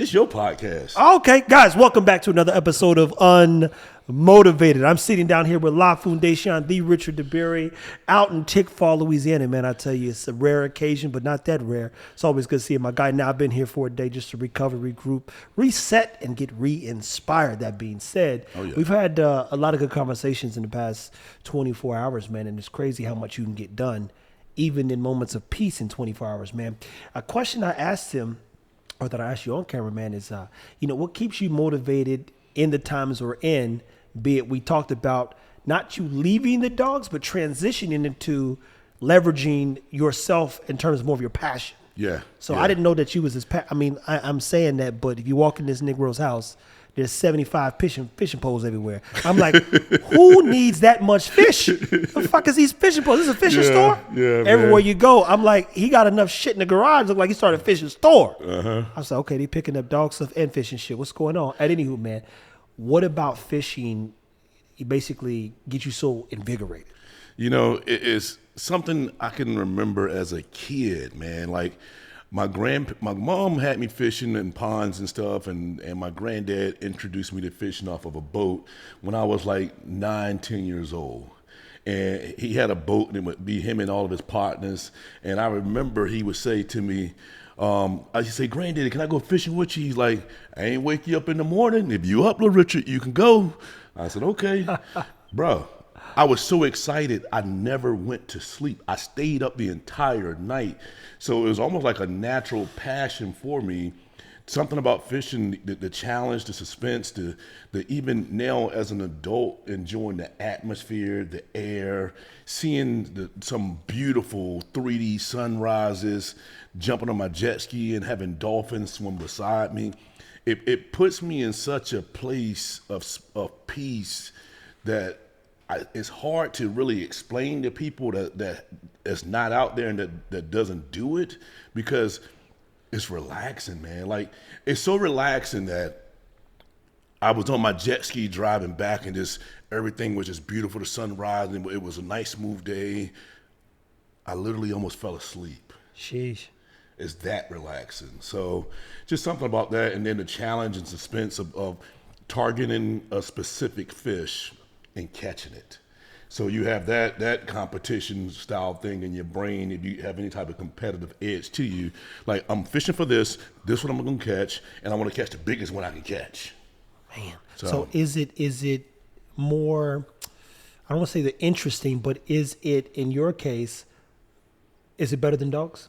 This your podcast. Okay, guys, welcome back to another episode of Unmotivated. I'm sitting down here with La Foundation, the Richard DeBerry, out in Tickfall, Louisiana. Man, I tell you, it's a rare occasion, but not that rare. It's always good seeing my guy. Now, I've been here for a day just to recover, regroup, reset, and get re-inspired. That being said, we've had a lot of good conversations in the past 24 hours, man, and it's crazy how much you can get done, even in moments of peace in 24 hours, man. A question I asked him, or that I asked you on camera, man, is, what keeps you motivated in the times we're in, be it we talked about not you leaving the dogs, but transitioning into leveraging yourself in terms of more of your passion. Yeah. So I didn't know that you was as I'm saying that, but if you walk in this Negro's house, there's 75 fishing poles everywhere. I'm like, who needs that much fish? The fuck is these fishing poles? This is a fishing store? Yeah, everywhere you go, I'm like, he got enough shit in the garage. Look like he started a fishing store. I was like, okay, they picking up dog stuff and fishing shit. What's going on? At anywho, man, what about fishing basically get you so invigorated? It's something I can remember as a kid, man. Like, my mom had me fishing in ponds and stuff, and my granddad introduced me to fishing off of a boat when I was like 9, 10 years old. And he had a boat, and it would be him and all of his partners. And I remember he would say to me, I used to say, "Granddaddy, can I go fishing with you?" He's like, "I ain't wake you up in the morning. If you up, little Richard, you can go." I said, "Okay." Bro, I was so excited, I never went to sleep. I stayed up the entire night. So it was almost like a natural passion for me. Something about fishing, the challenge, the suspense, the even now as an adult, enjoying the atmosphere, the air, seeing some beautiful 3D sunrises, jumping on my jet ski and having dolphins swim beside me. It puts me in such a place of peace that it's hard to really explain to people that's not out there and that doesn't do it, because it's relaxing, man. Like, it's so relaxing that I was on my jet ski driving back, and just everything was just beautiful. The sunrise, and it was a nice smooth day. I literally almost fell asleep. Sheesh. It's that relaxing. So just something about that, and then the challenge and suspense of targeting a specific fish and catching it. So you have that competition style thing in your brain. If you have any type of competitive edge to you, like, I'm fishing for this one I'm gonna catch, and I want to catch the biggest one I can catch. Man. So is it more, I don't want to say the interesting, but is it, in your case, is it better than dogs?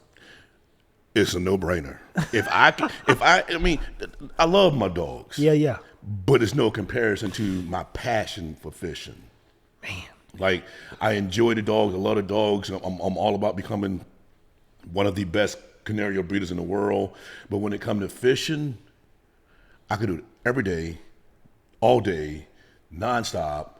It's a no-brainer. I mean, I love my dogs. Yeah. But it's no comparison to my passion for fishing. Man. Like, I enjoy the dogs. I love the dogs. I'm all about becoming one of the best Canario breeders in the world. But when it comes to fishing, I could do it every day, all day, nonstop.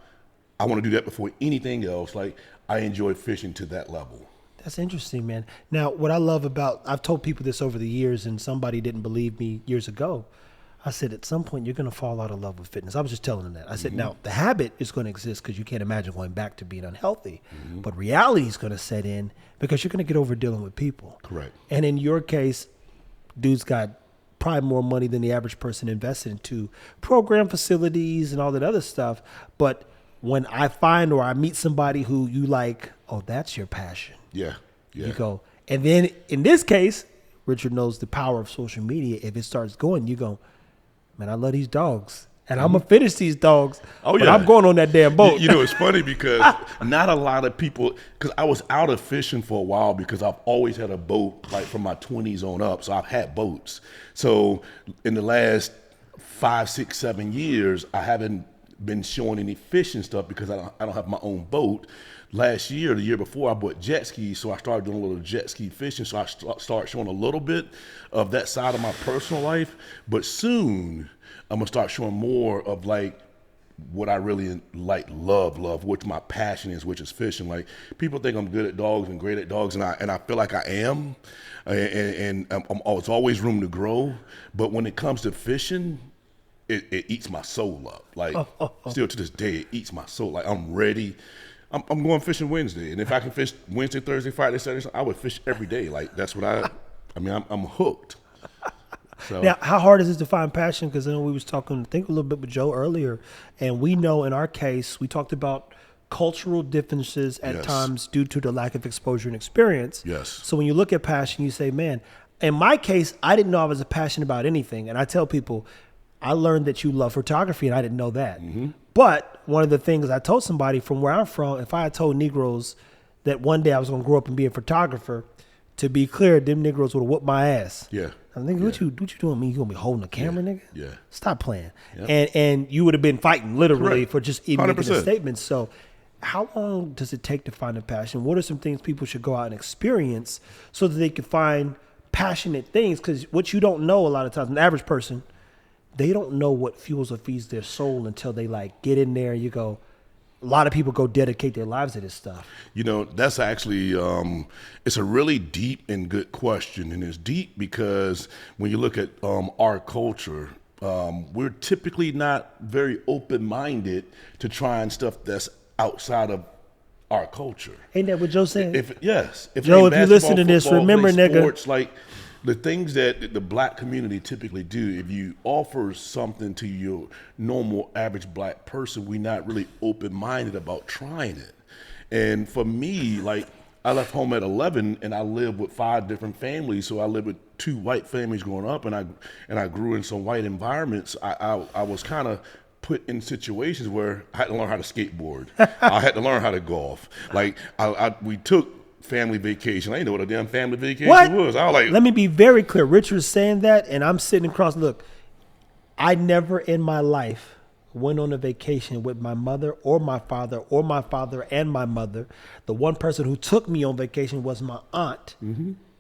I want to do that before anything else. Like, I enjoy fishing to that level. That's interesting, man. Now, what I love about, I've told people this over the years, and somebody didn't believe me years ago. I said, at some point, you're going to fall out of love with fitness. I was just telling them that. I said, now, the habit is going to exist because you can't imagine going back to being unhealthy. But reality is going to set in because you're going to get over dealing with people. Correct. And in your case, dude's got probably more money than the average person invested into program facilities and all that other stuff. But when I find or I meet somebody who you like, oh, that's your passion. Yeah. You go. And then in this case, Richard knows the power of social media. If it starts going, you go, man, I love these dogs, and I'm going to finish these dogs, but I'm going on that damn boat. It's funny because not a lot of people, because I was out of fishing for a while because I've always had a boat, like, from my 20s on up, so I've had boats. So in the last 5, 6, 7 years, I haven't been showing any fishing stuff because I don't have my own boat. Last year, the year before, I bought jet skis, so I started doing a little jet ski fishing. So I start showing a little bit of that side of my personal life. But soon, I'm gonna start showing more of, like, what I really love, which my passion is, which is fishing. Like, people think I'm good at dogs and great at dogs, and I feel like I am. And it's always room to grow. But when it comes to fishing, it eats my soul up. Like, still to this day, it eats my soul. Like, I'm ready. I'm going fishing Wednesday, and if I can fish Wednesday, Thursday, Friday, Saturday, I would fish every day. Like, that's what I'm hooked. So Now, how hard is it to find passion? Because I know we was talking, I think a little bit with Joe earlier, and we know in our case, we talked about cultural differences at Yes. times due to the lack of exposure and experience. Yes. So when you look at passion, you say, man, in my case, I didn't know I was passionate about anything. And I tell people, I learned that you love photography, and I didn't know that. But one of the things I told somebody from where I'm from, if I had told Negroes that one day I was going to grow up and be a photographer, to be clear, them Negroes would have whooped my ass. Yeah. I'm thinking, what you doing? Me, you gonna be holding a camera, nigga? Yeah. Stop playing. Yeah. And you would have been fighting literally Correct. for just even making a 100%. statement. So, how long does it take to find a passion? What are some things people should go out and experience so that they can find passionate things? Because what you don't know a lot of times, an average person, they don't know what fuels or feeds their soul until they like get in there. And you go. A lot of people go dedicate their lives to this stuff. You know, that's actually, it's a really deep and good question. And it's deep because when you look at our culture, we're typically not very open-minded to trying stuff that's outside of our culture. Ain't that what Joe said? If Joe, ain't if you listen to basketball, this, football, remember, play nigga. sports, like the things that the black community typically do, if you offer something to your normal average black person, we're not really open-minded about trying it. And for me, like, I left home at 11 and I lived with 5 different families. So I lived with 2 white families growing up, and I grew in some white environments. I was kind of put in situations where I had to learn how to skateboard. I had to learn how to golf. Like we took family vacation. I didn't know what a damn family vacation was. I was like, let me be very clear. Richard's saying that, and I'm sitting across. Look, I never in my life went on a vacation with my mother or my father and my mother. The one person who took me on vacation was my aunt.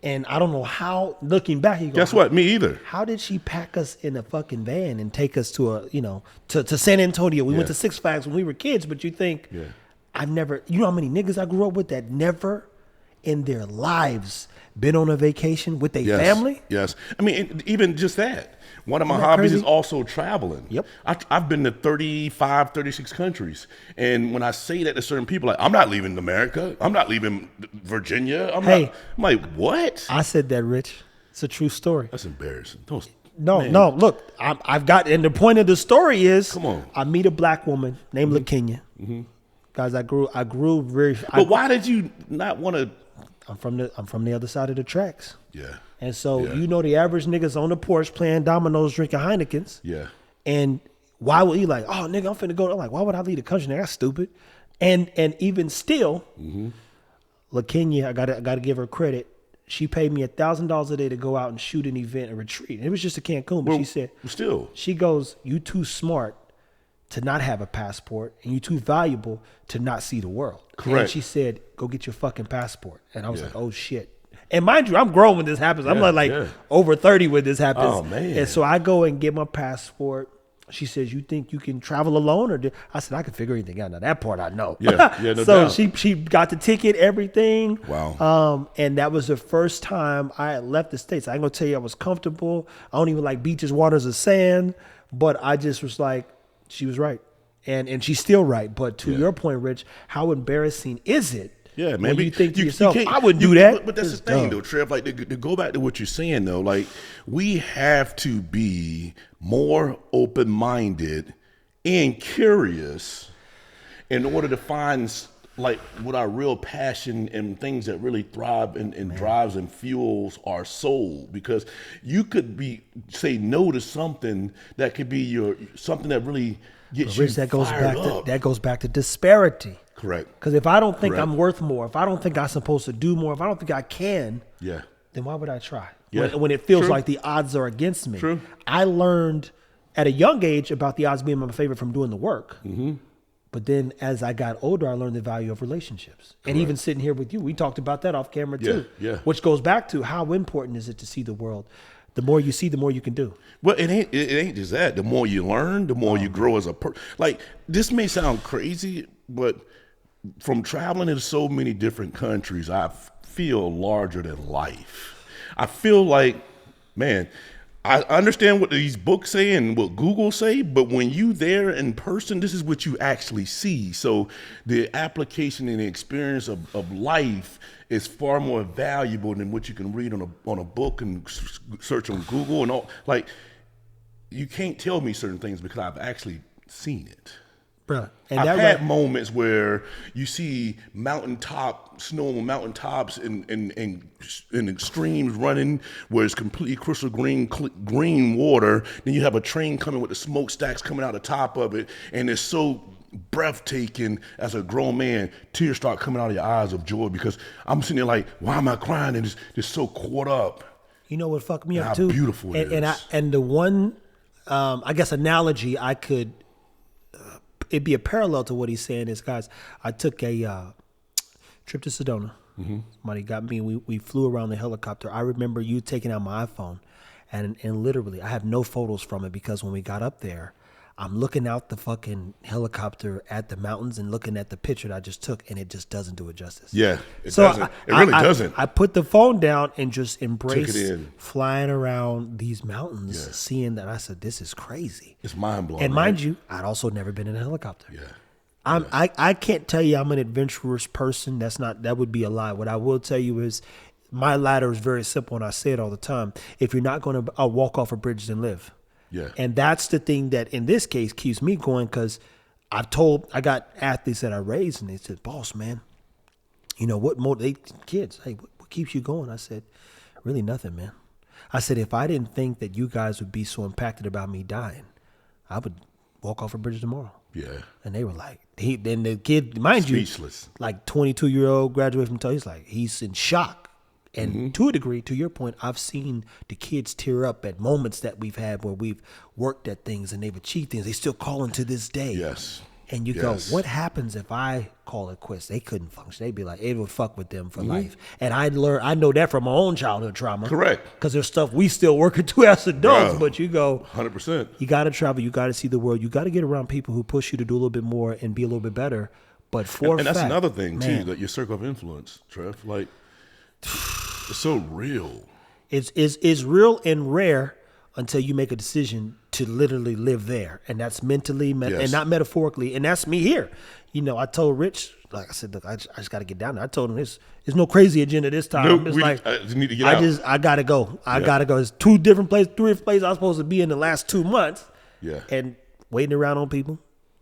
And I don't know how, looking back, you go, guess what? Me either. How did she pack us in a fucking van and take us to to San Antonio? We went to Six Flags when we were kids, but you think, I've never, you know how many niggas I grew up with that never in their lives been on a vacation with their family? Yes. I mean, even just that. One of my Isn't that hobbies crazy? is also traveling. Yep. I've been to 35, 36 countries. And when I say that to certain people, like, I'm not leaving America. I'm not leaving Virginia. I'm like, what? I said that, Rich. It's a true story. That's embarrassing. No, look, I've got, and the point of the story is, Come on. I meet a black woman named LaKenya. Guys, I grew very. But why did you not want to? I'm from the other side of the tracks. Yeah. And so, the average niggas on the porch playing dominoes, drinking Heinekens. Yeah. And why would you like, oh, nigga, I'm finna go. I'm like, why would I leave the country? Nigga, that's stupid. And even still, LaKenya, I gotta give her credit. She paid me $1,000 a day to go out and shoot an event, a retreat. And it was just a Cancun, but she said, she goes, you too smart to not have a passport, and you too valuable to not see the world. Correct. And she said, go get your fucking passport. And I was like, oh shit. And mind you, I'm grown when this happens. I'm like over 30 when this happens. Oh, man. And so I go and get my passport. She says, you think you can travel alone? I said, I can figure anything out. Now that part I know. No so doubt. she got the ticket, everything. Wow. And that was the first time I had left the States. I ain't gonna tell you I was comfortable. I don't even like beaches, waters, or sand. But I just was like, she was right. And she's still right. But to your point, Rich, how embarrassing is it? Yeah, man. When you think to yourself, can't- I wouldn't do that. But that's the thing, though, Trev. Like, to go back to what you're saying, though, like, we have to be more open-minded and curious in order to find, like, what our real passion and things that really thrive and drives and fuels our soul. Because you could say no to something that could be something that really gets Rich, you fired up. that goes back to disparity. Correct. Because if I don't think I'm worth more, if I don't think I'm supposed to do more, if I don't think I can, then why would I try? Yeah. When it feels True. like the odds are against me. True. I learned at a young age about the odds being in my favor from doing the work. But then as I got older, I learned the value of relationships. And even sitting here with you, we talked about that off camera too. Yeah. Which goes back to how important is it to see the world? The more you see, the more you can do. Well, it ain't just that. The more you learn, the more you grow as a person. Like, this may sound crazy, but from traveling in so many different countries, I feel larger than life. I feel like, man, I understand what these books say and what Google say, but when you there in person, this is what you actually see. So the application and the experience of life is far more valuable than what you can read on a book and search on Google and all. Like, you can't tell me certain things because I've actually seen it. Bruh. And I've that had moments where you see snow on mountaintops and streams running where it's completely crystal green water. Then you have a train coming with the smokestacks coming out the top of it, and it's so breathtaking. As a grown man, tears start coming out of your eyes of joy because I'm sitting there like, why am I crying? And it's so caught up. You know what fucked me And up how too? beautiful it is. And the one, I guess, analogy I could, it'd be a parallel to what he's saying is, guys, I took a trip to Sedona. Somebody got me. We flew around the helicopter. I remember you taking out my iPhone, and literally, I have no photos from it because when we got up there, I'm looking out the fucking helicopter at the mountains and looking at the picture that I just took, and it just doesn't do it justice. Yeah, it doesn't. It really doesn't. I put the phone down and just Took embraced it in. flying around these mountains, Yeah. seeing that. I said, this is crazy. It's mind blowing. And mind you, I'd also never been in a helicopter. Yeah. I can't tell you I'm an adventurous person. That would be a lie. What I will tell you is my ladder is very simple, and I say it all the time. If you're not going to, I'll walk off a bridge and live. Yeah. And that's the thing that in this case keeps me going, because I got athletes that I raised, and they said, boss, man, you know, kids, hey, what keeps you going? I said, really nothing, man. I said, if I didn't think that you guys would be so impacted about me dying, I would walk off a bridge tomorrow. Yeah. And they were like, then the kid, mind Speechless. you, like 22-year-old graduate from Tulsa, he's in shock. And to a degree, to your point, I've seen the kids tear up at moments that we've had where we've worked at things and they've achieved things. They still calling to this day. Yes. And you go, what happens if I call it quits? They couldn't function. They'd be like, it would fuck with them for life. And I know that from my own childhood trauma. Correct. Because there's stuff we still working through as adults. Bro, but you go, 100%. you got to travel. You got to see the world. You got to get around people who push you to do a little bit more and be a little bit better. But And that's another thing, too, that your circle of influence, Trev. Like, it's so real. It's real and rare until you make a decision to literally live there. And that's mentally and not metaphorically. And that's me here. You know, I told Rich, like I said, look, I just got to get down there. I told him there's no crazy agenda this time. No, It's I just need to get out. I got to go. I got to go. It's three different places I was supposed to be in the last 2 months. Yeah. And waiting around on people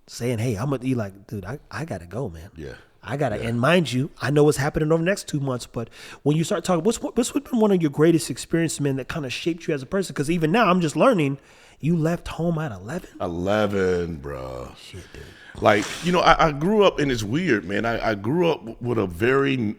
saying, hey, I'm going to be like, dude, I got to go, man. Yeah. I got to, and mind you, I know what's happening over the next 2 months, but when you start talking, what's been one of your greatest experiences, man, that kind of shaped you as a person? Because even now, I'm just learning, you left home at 11? 11, bro. Shit, dude. Like, you know, I grew up, and it's weird, man. I grew up with a very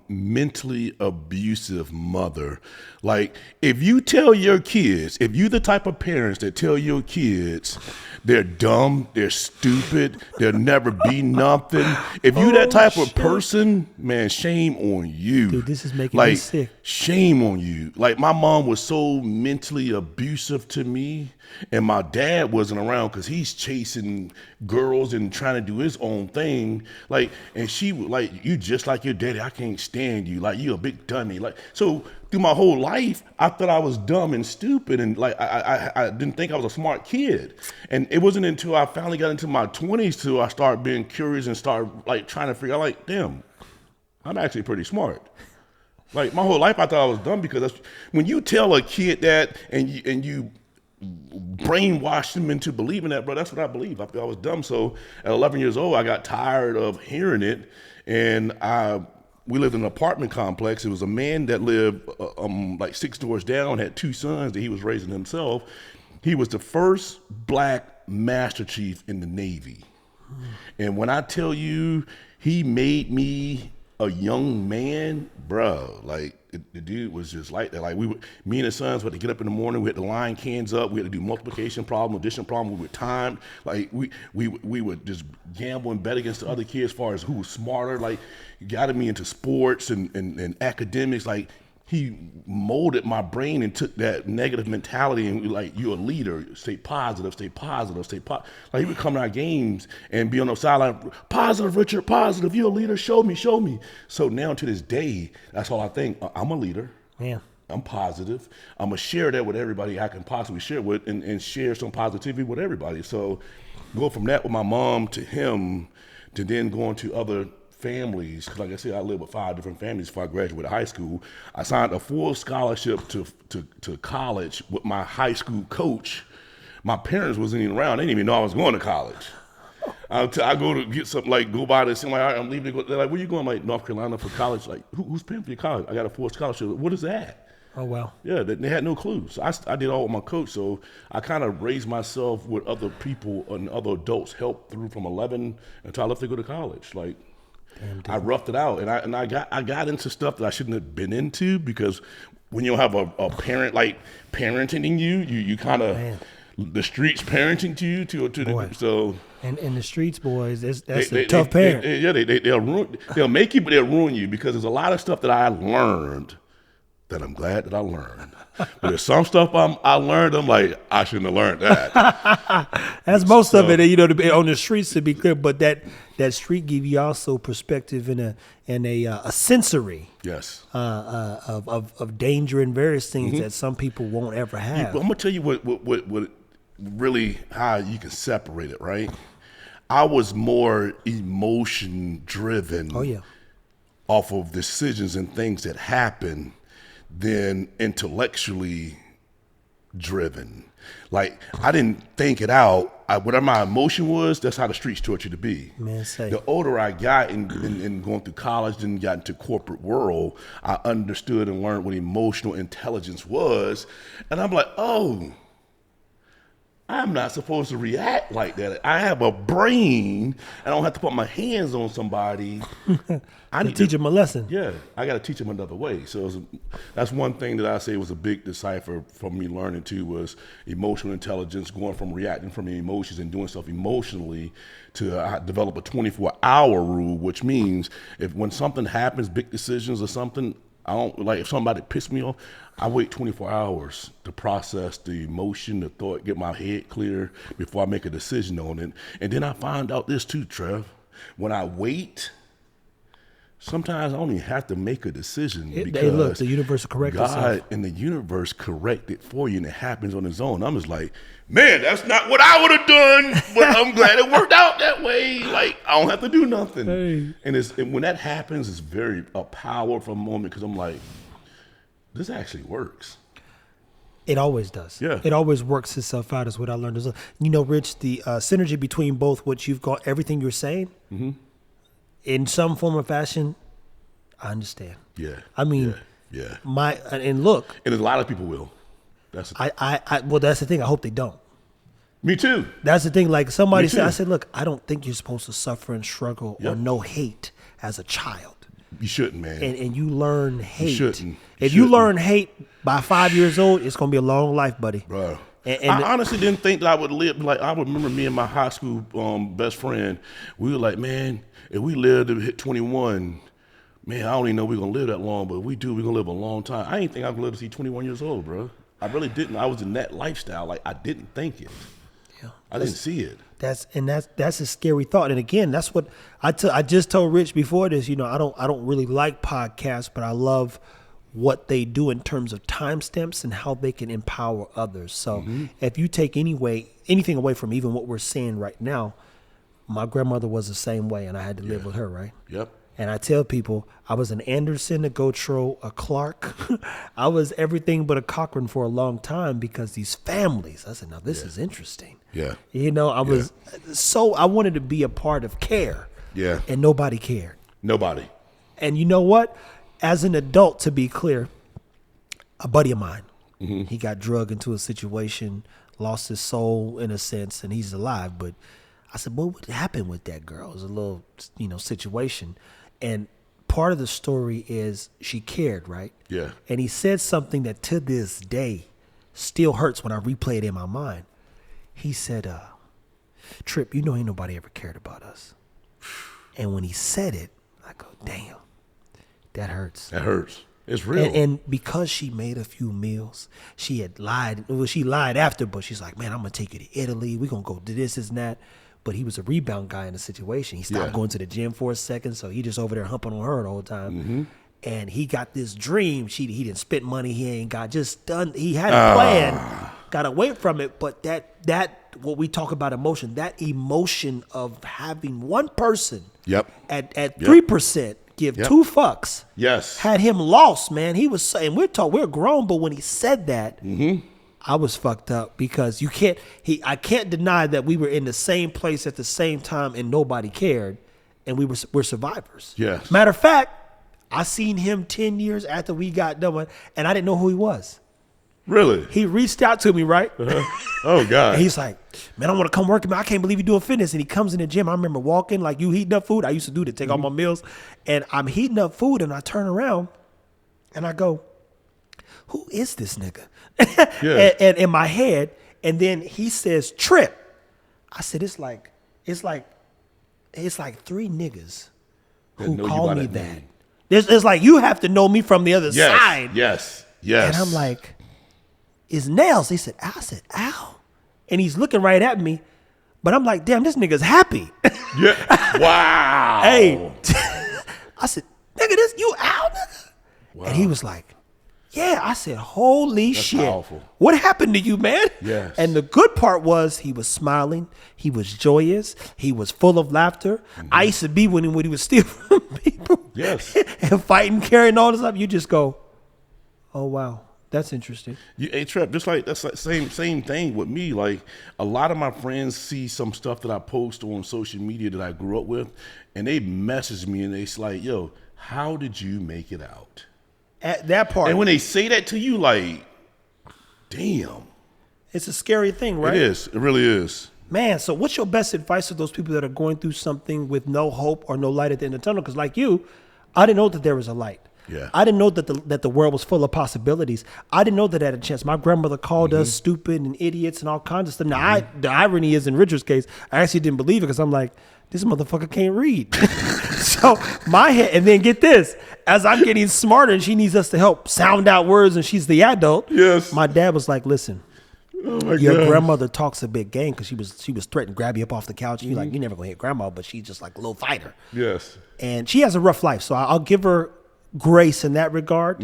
mentally abusive mother. Like, if you tell your kids, if you the type of parents that tell your kids they're dumb, they're stupid, they'll never be nothing. If you that type of person, man, shame on you. Dude, this is making me sick. Shame on you. Like, my mom was so mentally abusive to me, and my dad wasn't around because he's chasing girls and trying to do his own thing. Like, and she was like, you just like your daddy. I can't stand you. Like, you a big dummy. Like, so through my whole life, I thought I was dumb and stupid, and like I didn't think I was a smart kid. And it wasn't until I finally got into my 20s till I started being curious and started like trying to figure out, like, damn, I'm actually pretty smart. Like, my whole life I thought I was dumb because when you tell a kid that and you brainwash them into believing that, bro, that's what I believe. I thought I was dumb. So at 11 years old, I got tired of hearing it, and we lived in an apartment complex. It was a man that lived like 6 doors down, had 2 sons that he was raising himself. He was the first black master chief in the Navy. And when I tell you he made me a young man, bro, like the dude was just like that. Like, me and his sons had to get up in the morning. We had to line cans up. We had to do multiplication problem, addition problem. We were timed. Like, we would just gamble and bet against the other kids as far as who was smarter. Like, he got me into sports and academics. Like, he molded my brain and took that negative mentality and like, you're a leader, stay positive, stay positive, stay positive. Like, he would come to our games and be on the sideline, positive, Richard, positive, you're a leader, show me. So now to this day, that's all I think. I'm a leader. Man. I'm positive. I'm going to share that with everybody I can possibly share with and share some positivity with everybody. So go from that with my mom to him to then going to other families. 'Cause like I said, I lived with 5 different families before I graduated high school. I signed a full scholarship to college with my high school coach. My parents wasn't even around. They didn't even know I was going to college. I go to get something, like go by this, and like, all right, I'm leaving. They're like, where you going? I'm like, North Carolina for college. Like, who's paying for your college? I got a full scholarship. What is that? Oh, wow. Yeah, they had no clue. So I did all with my coach. So I kind of raised myself with other people and other adults help through from 11 until I left to go to college. Like, I roughed it out, and I got into stuff that I shouldn't have been into, because when you have a parent like parenting you kind of, the streets parenting to you so. And the streets, boys, that's a tough parent. They'll make you, but they'll ruin you, because there's a lot of stuff that I learned that I'm glad that I learned. But there's some stuff I learned, I'm like, I shouldn't have learned that. That's most of it, you know, to be on the streets, to be clear. But that street give you also perspective and a sensory, yes, of danger and various things that some people won't ever have. But I'm gonna tell you what really, how you can separate it, right? I was more emotion driven. Oh yeah. Off of decisions and things that happen than intellectually driven. Like, I didn't think it out. Whatever my emotion was, that's how the streets taught you to be. Man, say. The older I got in going through college and got into corporate world, I understood and learned what emotional intelligence was. And I'm like, oh, I'm not supposed to react like that. I have a brain. I don't have to put my hands on somebody. I need to teach them a lesson. Yeah, I got to teach them another way. So that's one thing that I say was a big decipher for me learning too, was emotional intelligence, going from reacting from the emotions and doing stuff emotionally to develop a 24-hour rule, which means when something happens, big decisions or something, I don't, like, if somebody pissed me off, I wait 24 hours to process the emotion, the thought, get my head clear before I make a decision on it. And then I find out this too, Trev. When I wait, sometimes I don't even have to make a decision, because the universe will correct God itself. and the universe correct it for you, and it happens on its own. I'm just like, man, that's not what I would have done, but I'm glad it worked out that way. Like, I don't have to do nothing. Hey. And when that happens, it's very a powerful moment, because I'm like, this actually works. It always does. Yeah. It always works itself out, is what I learned. You know, Rich, the synergy between both what you've got, everything you're saying, in some form or fashion, I understand. Yeah. I mean, yeah. And look. And a lot of people will. Well, that's the thing. I hope they don't. Me too. That's the thing. Like somebody said, I said, look, I don't think you're supposed to suffer and struggle or know hate as a child. You shouldn't, man. And you learn hate. You shouldn't. If you learn hate by 5 years old, it's going to be a long life, buddy. Bro. And I honestly didn't think that I would live. Like, I remember me and my high school best friend, we were like, man, if we live to hit 21, man, I don't even know we're going to live that long, but if we do, we're going to live a long time. I didn't think I could live to see 21 years old, bro. I really didn't. I was in that lifestyle. Like, I didn't think it. Yeah. I didn't see it. That's a scary thought. And again, that's what I just told Rich before this. You know, I don't really like podcasts, but I love what they do in terms of timestamps and how they can empower others. So if you take anything away from even what we're saying right now, my grandmother was the same way, and I had to live with her, right? Yep. And I tell people, I was an Anderson, a Gautreaux, a Clark. I was everything but a Cochran for a long time, because these families, I said, now this is interesting. Yeah. You know, I wanted to be a part of care. Yeah. And nobody cared. Nobody. And you know what? As an adult, to be clear, a buddy of mine, he got drugged into a situation, lost his soul in a sense, and he's alive. But I said, well, what happened with that girl? It was a little, situation. And part of the story is she cared, right? Yeah. And he said something that to this day still hurts when I replay it in my mind. He said, Trip, ain't nobody ever cared about us. And when he said it, I go, damn, that hurts. That hurts. It's real. And because she made a few meals, she had lied. Well, she lied after, but she's like, man, I'm going to take you to Italy. We're going to go do this and that. But he was a rebound guy in the situation. He stopped going to the gym for a second, so he just over there humping on her the whole time. and he got this dream. He didn't spend money he ain't got, just done. He had a plan, got away from it. But that what we talk about emotion, that emotion of having one person at 3% give two fucks. Yes. Had him lost, man. He was saying, we're grown, but when he said that, I was fucked up because I can't deny that we were in the same place at the same time and nobody cared, and we're survivors. Yes. Matter of fact, I seen him 10 years after we got done, and I didn't know who he was. Really? He reached out to me, right? Oh, God. And he's like, man, I want to come work. Man, I can't believe you're doing fitness. And he comes in the gym. I remember walking, like you heating up food. I used to do to take all my meals. And I'm heating up food, and I turn around, and I go, who is this nigga? And in my head, and then he says, Trip. I said, it's like 3 niggas who call me that. It's like you have to know me from the other side. Yes. And I'm like, it's Nails. He said, I said, ow. And he's looking right at me. But I'm like, damn, this nigga's happy. Yeah. Wow. Hey. I said, nigga, this you out, nigga? Wow. And he was like, yeah. I said, holy shit. Powerful. What happened to you, man? Yes. And the good part was he was smiling. He was joyous. He was full of laughter. I used to be when he was stealing from people. Yes. And fighting, carrying all this up. You just go, oh, wow. That's interesting. Hey, Trap, that's like same thing with me. Like a lot of my friends see some stuff that I post on social media that I grew up with, and they message me and they like, yo, how did you make it out? At that part. And when they say that to you, like, damn. It's a scary thing, right? It is. It really is. Man, so what's your best advice to those people that are going through something with no hope or no light at the end of the tunnel? Because like you, I didn't know that there was a light. Yeah. I didn't know that the world was full of possibilities. I didn't know that I had a chance. My grandmother called us stupid and idiots and all kinds of stuff. Now, the irony is, in Richard's case, I actually didn't believe it because I'm like, this motherfucker can't read. So my head, and then get this, as I'm getting smarter and she needs us to help sound out words and she's the adult. Yes. My dad was like, listen, your grandmother talks a big game because she was threatening to grab you up off the couch. And you're like, you're never going to hit grandma, but she's just like a little fighter. Yes. And she has a rough life. So I'll give her grace in that regard.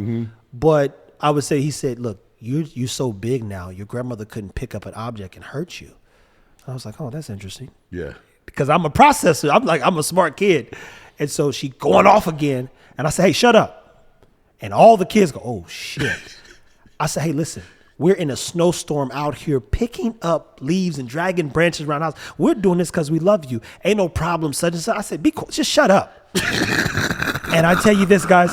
But I would say, he said, look, you're so big now, your grandmother couldn't pick up an object and hurt you. I was like, oh, that's interesting. Yeah. Because I'm a processor. I'm a smart kid. And so she going off again. And I said, hey, shut up. And all the kids go, oh, shit. I said, hey, listen, we're in a snowstorm out here picking up leaves and dragging branches around the house. We're doing this because we love you. Ain't no problem, such and such. I said, be cool. Just shut up. And I tell you this, guys,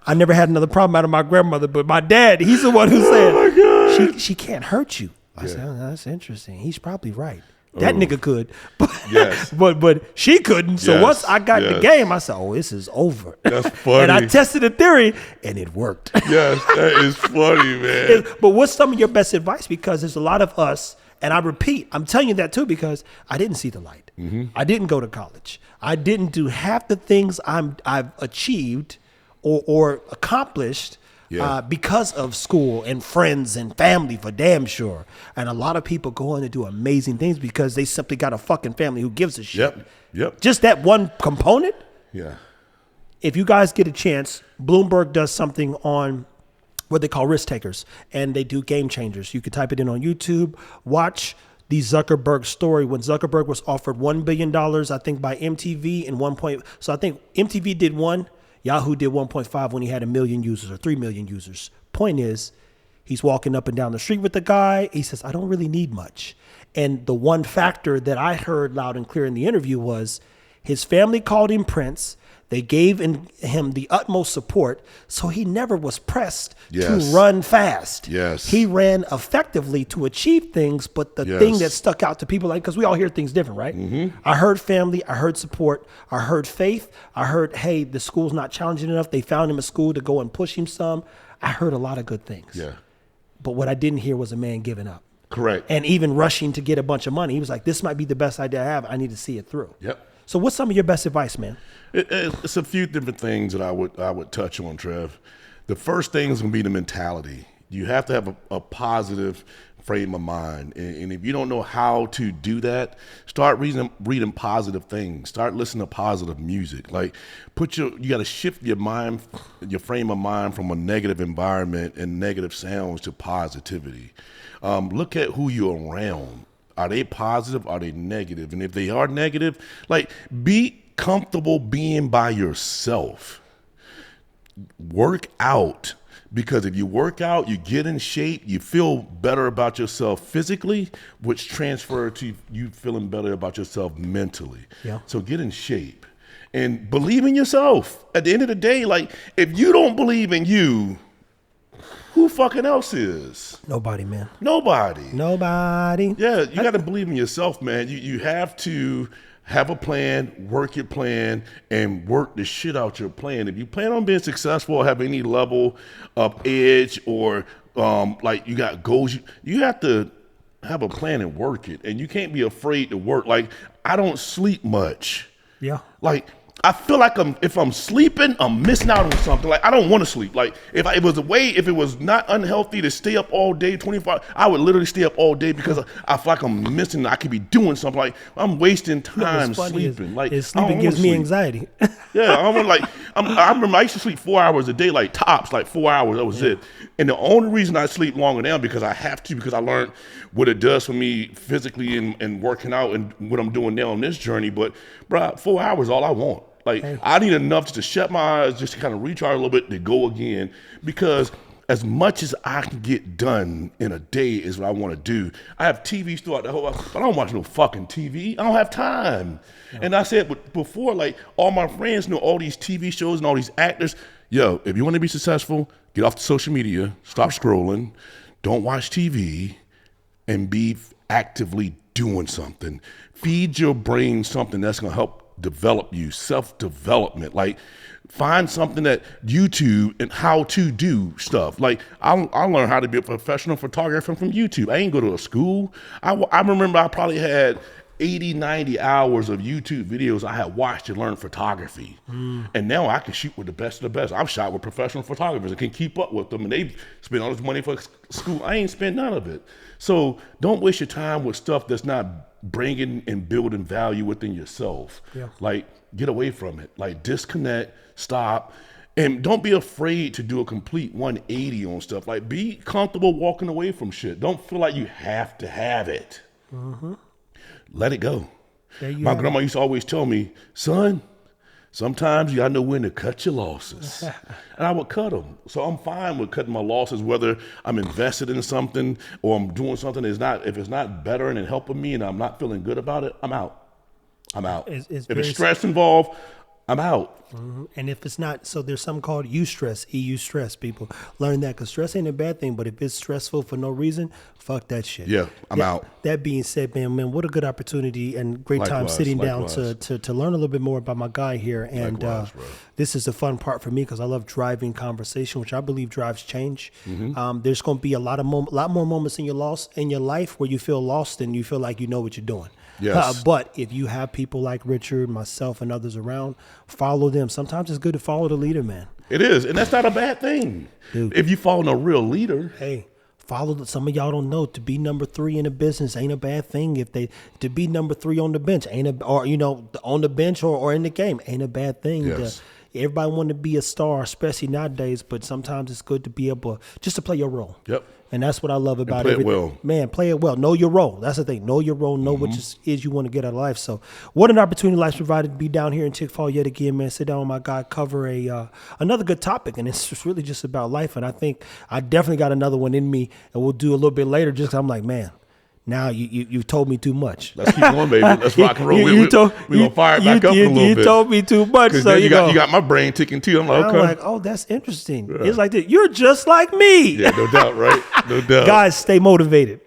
I never had another problem out of my grandmother, but my dad, he's the one who said, she can't hurt you. I said, oh, that's interesting. He's probably right. That nigga could, but, yes. but she couldn't. So once I got the game, I said, oh, this is over. That's funny. And I tested the theory, and it worked. Yes, that is funny, man. But what's some of your best advice? Because there's a lot of us, and I repeat, I'm telling you that too, because I didn't see the light. I didn't go to college. I didn't do half the things I've achieved or accomplished because of school and friends and family, for damn sure. And a lot of people go on to do amazing things because they simply got a fucking family who gives a shit. Yep. Just that one component. Yeah. If you guys get a chance, Bloomberg does something on what they call risk takers, and they do game changers. You can type it in on YouTube, watch the Zuckerberg story when Zuckerberg was offered $1 billion, I think, by MTV and so I think MTV did 1, Yahoo did 1.5 when he had 1 million users or 3 million users. Point is, he's walking up and down the street with the guy. He says, I don't really need much. And the one factor that I heard loud and clear in the interview was his family called him Prince. They gave him the utmost support, so he never was pressed to run fast. Yes. He ran effectively to achieve things, but the thing that stuck out to people, like, because we all hear things different, right? I heard family, I heard support, I heard faith, I heard, hey, the school's not challenging enough. They found him a school to go and push him some. I heard a lot of good things. Yeah. But what I didn't hear was a man giving up. Correct. And even rushing to get a bunch of money. He was like, this might be the best idea I have. I need to see it through. Yep. So what's some of your best advice, man? It's a few different things that I would touch on, Trev. The first thing is going to be the mentality. You have to have a positive frame of mind. And if you don't know how to do that, start reading positive things. Start listening to positive music. Like you got to shift your mind, your frame of mind from a negative environment and negative sounds to positivity. Look at who you're around. Are they positive? Are they negative? And if they are negative, like be comfortable being by yourself. Work out. Because if you work out, you get in shape, you feel better about yourself physically, which transfer to you feeling better about yourself mentally. Yeah. So get in shape and believe in yourself. At the end of the day, like if you don't believe in you, who fucking else is? Nobody, man. Nobody. Yeah, you got to believe in yourself, man. You have to have a plan, work your plan, and work the shit out your plan. If you plan on being successful or have any level of edge or like you got goals, you have to have a plan and work it. And you can't be afraid to work. Like I don't sleep much. Yeah. Like I feel like if I'm sleeping, I'm missing out on something. Like I don't want to sleep. Like if it was not unhealthy to stay up all day, 24 hours, I would literally stay up all day because I feel like I'm missing. I could be doing something. Like I'm wasting time sleeping. Sleeping gives me anxiety. Yeah, I remember I used to sleep 4 hours a day, like tops, like 4 hours. That was it. And the only reason I sleep longer now because I have to, because I learned what it does for me physically and working out and what I'm doing now on this journey. But bro, 4 hours is all I want. Like I need enough to shut my eyes, just to kind of recharge a little bit to go again. Because as much as I can get done in a day is what I want to do. I have TVs throughout the whole, but I don't watch no fucking TV. I don't have time. No. And I said before, like all my friends know all these TV shows and all these actors. Yo, if you want to be successful, get off the social media, stop scrolling, don't watch TV, and be actively doing something. Feed your brain something that's going to help develop you, self-development. Like find something that YouTube and how to do stuff. Like I learned how to be a professional photographer from YouTube. I ain't go to a school. I remember I probably had 80, 90 hours of YouTube videos I had watched and learned photography. And now I can shoot with the best of the best. I've shot with professional photographers and can keep up with them, and they spend all this money for school. I ain't spent none of it. So don't waste your time with stuff that's not bringing and building value within yourself. Yeah. Like get away from it. Like disconnect, stop, and don't be afraid to do a complete 180 on stuff. Like be comfortable walking away from shit. Don't feel like you have to have it. Let it go. My grandma used to always tell me, son, sometimes you gotta know when to cut your losses. And I would cut them. So I'm fine with cutting my losses, whether I'm invested in something or I'm doing something if it's not bettering and helping me and I'm not feeling good about it, I'm out. If it's stress involved, I'm out. And if it's not, so there's something called eustress, EU stress. People learn that because stress ain't a bad thing, but if it's stressful for no reason, fuck that shit. Yeah, I'm out. That being said, man, what a good opportunity and great time sitting down to learn a little bit more about my guy here. And this is the fun part for me because I love driving conversation, which I believe drives change. There's going to be a lot more moments in your life where you feel lost and you feel like you know what you're doing. Yes. But if you have people like Richard, myself, and others around, follow them. Sometimes it's good to follow the leader, man. It is, and that's not a bad thing. Dude. If you follow a real leader. Hey, some of y'all don't know, to be number 3 in a business ain't a bad thing. To be number 3 on the bench on the bench or in the game ain't a bad thing. Yes. Everybody want to be a star, especially nowadays, but sometimes it's good to be able just to play your role. Yep. And that's what I love about everything. Play it well. Man, play it well. Know your role. That's the thing. Know your role. Know what is you want to get out of life. So what an opportunity life's provided to be down here in Tickfall yet again, man. Sit down with my guy, cover another good topic. And it's just really just about life. And I think I definitely got another one in me. And we'll do a little bit later just 'cause I'm like, man, now you've told me too much. Let's keep going, baby. Let's rock and roll. We're going to fire it back up a little bit. You told me too much. So you got my brain ticking too. I'm like, okay. I'm like, oh, that's interesting. Yeah. It's like this. You're just like me. Yeah, no doubt, right? No doubt. Guys, stay motivated.